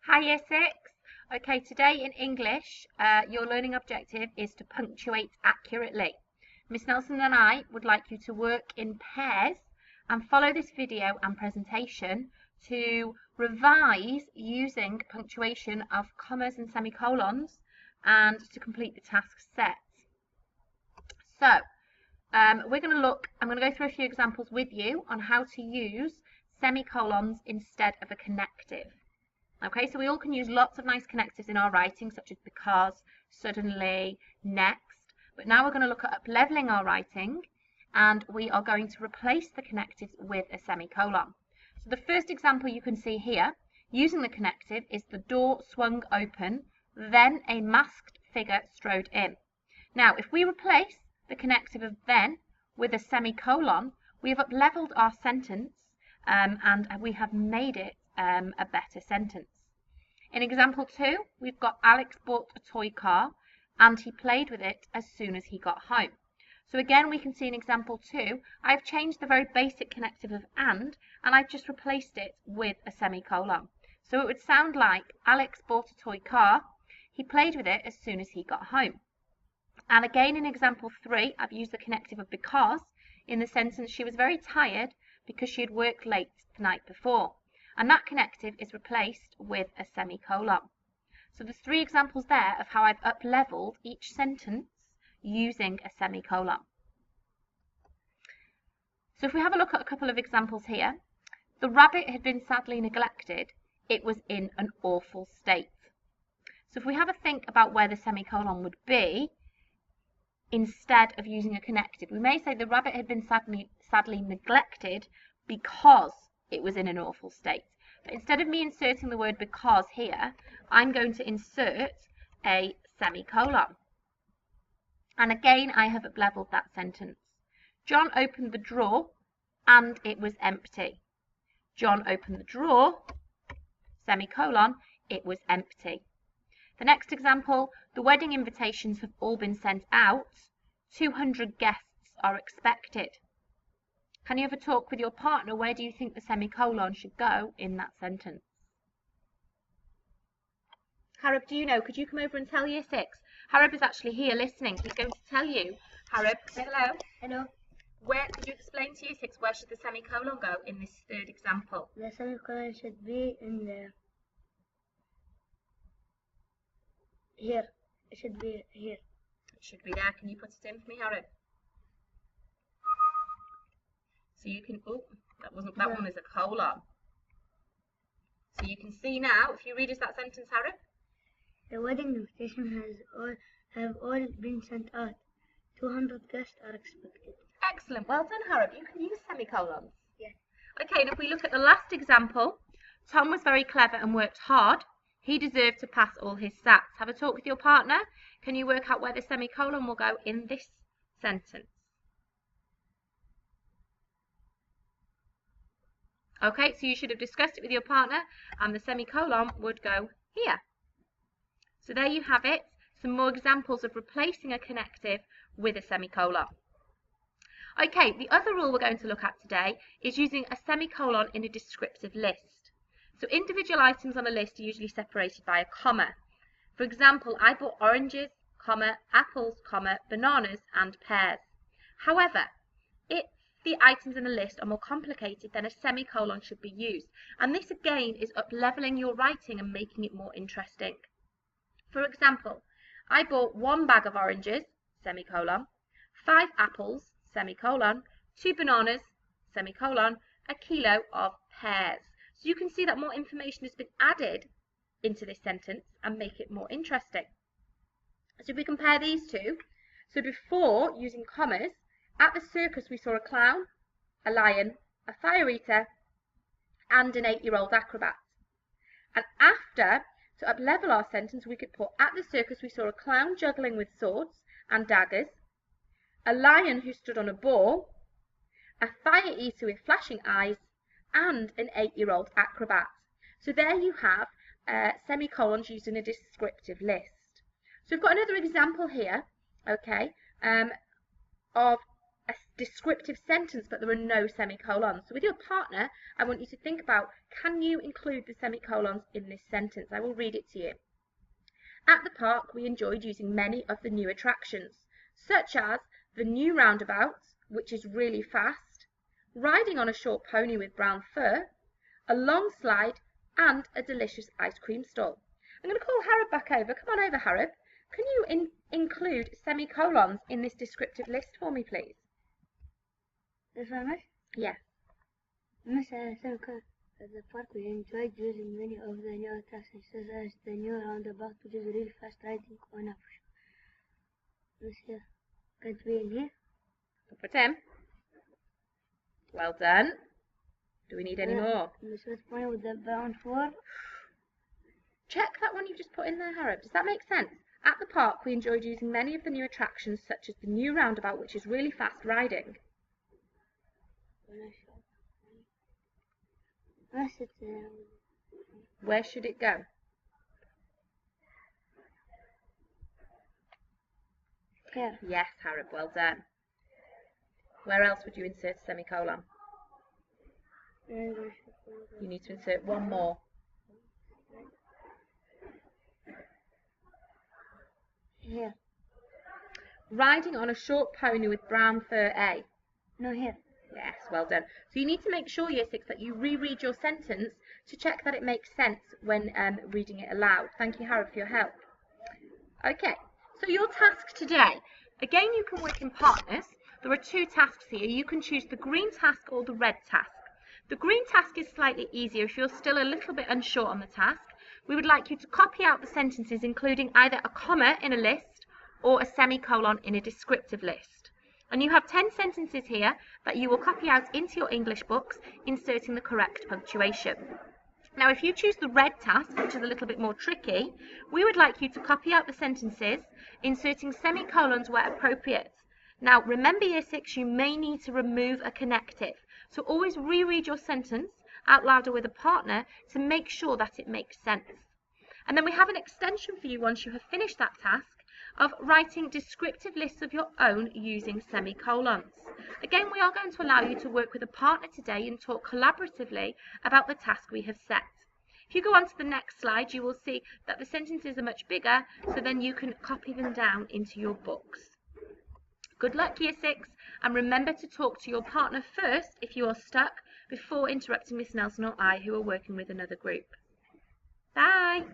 Hi Year 6. Okay, today in English, your learning objective is to punctuate accurately. Miss Nelson and I would like you to work in pairs and follow this video and presentation to revise using punctuation of commas and semicolons and to complete the task set. So, I'm going to go through a few examples with you on how to use semicolons instead of a connective. Okay, so we all can use lots of nice connectives in our writing, such as because, suddenly, next. But now we're going to look at up-leveling our writing, and we are going to replace the connectives with a semicolon. So the first example you can see here, using the connective, is the door swung open, then a masked figure strode in. Now, if we replace the connective of then with a semicolon, we have up-leveled our sentence, and we have made it a better sentence. In example 2, we've got Alex bought a toy car and he played with it as soon as he got home. So again, we can see in example 2, I've changed the very basic connective of and I've just replaced it with a semicolon. So it would sound like Alex bought a toy car, he played with it as soon as he got home. And again in example 3, I've used the connective of because in the sentence she was very tired because she had worked late the night before. And that connective is replaced with a semicolon. So there's 3 examples there of how I've up-leveled each sentence using a semicolon. So if we have a look at a couple of examples here, the rabbit had been sadly neglected. It was in an awful state. So if we have a think about where the semicolon would be, instead of using a connective, we may say the rabbit had been sadly neglected because it was in an awful state. But instead of me inserting the word because here, I'm going to insert a semicolon. And again, I have up-leveled that sentence. John opened the drawer and it was empty. John opened the drawer, semicolon, it was empty. The next example, the wedding invitations have all been sent out. 200 guests are expected. Can you have a talk with your partner? Where do you think the semicolon should go in that sentence? Harib, do you know? Could you come over and tell Year 6? Harib is actually here listening. He's going to tell you. Harib, say hello. Hello. Where could you explain to Year 6 where should the semicolon go in this third example? The semicolon should be in the here. It should be here. It should be there. Can you put it in for me, Harib? So you can, oh, that one is a colon. So you can see now, if you read us that sentence, Harib. The wedding invitation have all been sent out. 200 guests are expected. Excellent. Well done, Harib. You can use semicolons. Yes. Okay, and if we look at the last example, Tom was very clever and worked hard. He deserved to pass all his SATs. Have a talk with your partner. Can you work out where the semicolon will go in this sentence? Okay, so you should have discussed it with your partner and the semicolon would go here. So there you have it, some more examples of replacing a connective with a semicolon. Okay, the other rule we're going to look at today is using a semicolon in a descriptive list. So individual items on a list are usually separated by a comma. For example, I bought oranges, comma, apples, comma, bananas and pears. However, if the items in a list are more complicated, then a semicolon should be used. And this again is up-leveling your writing and making it more interesting. For example, I bought 1 bag of oranges, semicolon, 5 apples, semicolon, 2 bananas, semicolon, a kilo of pears. So you can see that more information has been added into this sentence and make it more interesting. So if we compare these two, so before using commas, at the circus we saw a clown, a lion, a fire eater and an 8-year-old acrobat. And after, to up-level our sentence, we could put at the circus we saw a clown juggling with swords and daggers, a lion who stood on a ball, a fire eater with flashing eyes and an 8-year-old acrobat. So there you have semicolons used in a descriptive list. So we've got another example here, okay, of a descriptive sentence but there are no semicolons. So with your partner, I want you to think about, can you include the semicolons in this sentence? I will read it to you. At the park, we enjoyed using many of the new attractions, such as the new roundabout, which is really fast, riding on a short pony with brown fur, a long slide, and a delicious ice cream stall. I'm going to call Harib back over. Come on over, Harib. Can you include semicolons in this descriptive list for me, please? This one, Miss? Yes. Miss, at the park we enjoyed using many of the new attractions, such as the new roundabout, which is really fast riding on a push. Miss, here. Can't be in here? Put in. Well done. Do we need any more? Miss, what's point with the brown fur? Check that one you just put in there, Harib. Does that make sense? At the park, we enjoyed using many of the new attractions, such as the new roundabout, which is really fast riding. Where should it go? Here. Yes, Harib, well done. Where else would you insert a semicolon? You need to insert one more. Here. Riding on a short pony with brown fur, A. No, here. Yes, well done. So you need to make sure, Year 6, that you reread your sentence to check that it makes sense when reading it aloud. Thank you, Harib, for your help. Okay, so your task today. Again, you can work in partners. There are two tasks here. You can choose the green task or the red task. The green task is slightly easier if you're still a little bit unsure on the task. We would like you to copy out the sentences, including either a comma in a list or a semicolon in a descriptive list. And you have 10 sentences here that you will copy out into your English books, inserting the correct punctuation. Now, if you choose the red task, which is a little bit more tricky, we would like you to copy out the sentences, inserting semicolons where appropriate. Now, remember, Year 6, you may need to remove a connective. So always reread your sentence out loud or with a partner to make sure that it makes sense. And then we have an extension for you once you have finished that task of writing descriptive lists of your own using semicolons. Again, we are going to allow you to work with a partner today and talk collaboratively about the task we have set. If you go on to the next slide, you will see that the sentences are much bigger, so then you can copy them down into your books. Good luck, Year 6, and remember to talk to your partner first if you are stuck before interrupting Miss Nelson or I, who are working with another group. Bye!